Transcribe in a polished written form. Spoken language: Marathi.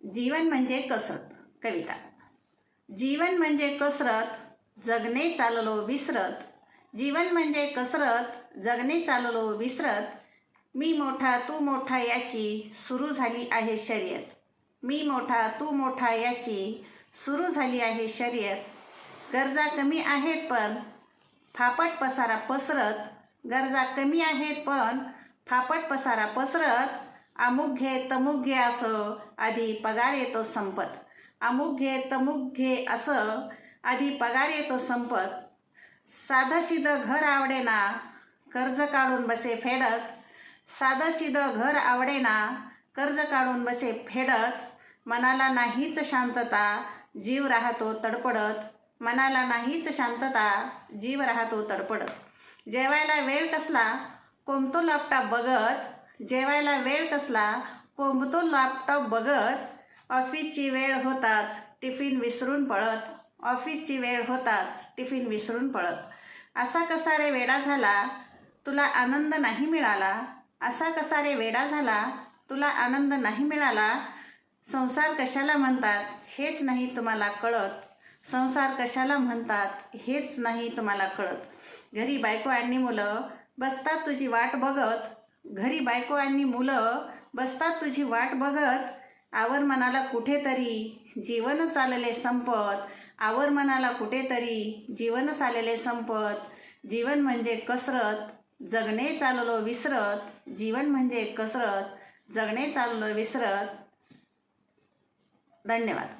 जीवन म्हणजे कसरत. कविता. जीवन म्हणजे कसरत, जगणे चाललो विसरत. जीवन म्हणजे कसरत, जगणे चाललो विसरत. मी मोठा तू मोठा याची सुरू झाली आहे शर्यत. मी मोठा तू मोठा याची सुरू झाली आहे शर्यत. गरजा कमी आहेत पण फापट पसारा पसरत. गरजा कमी आहेत पण फापट पसारा पसरत. अमुक घे तमुक घे असं आधी पगार येतो संपत. अमुक घे तमुक घे असं आधी पगार येतो संपत. साधं शिधं घर आवडेना कर्ज काढून बसे फेडत. साधं शिधं घर आवडेना कर्ज काढून बसे फेडत. मनाला नाहीच शांतता जीव राहतो तडपडत. मनाला नाहीच शांतता जीव राहतो तडपडत. जेवायला वेळ कसला कोंबतो लॅपटॉप बघत. जेवायला वेळ कसला कोंबतो लॅपटॉप बघत. ऑफिसची वेळ होताच टिफिन विसरून पळत. ऑफिसची वेळ होताच टिफिन विसरून पळत. असा कसा रे वेडा झाला तुला आनंद नाही मिळाला. असा कसा रे वेडा झाला तुला आनंद नाही मिळाला. संसार कशाला म्हणतात हेच नाही तुम्हाला कळत. संसार कशाला म्हणतात हेच नाही तुम्हाला कळत. घरी बायको आणि मुलं बसतात तुझी वाट बघत. घरी बायको आणि मुलं बसतात तुझी वाट बघत. आवर मनाला कुठेतरी जीवन चालले संपत. आवर मनाला कुठेतरी जीवन चालले संपत. जीवन म्हणजे कसरत, जगणे चाललो विसरत. जीवन म्हणजे कसरत, जगणे चाललो विसरत. धन्यवाद.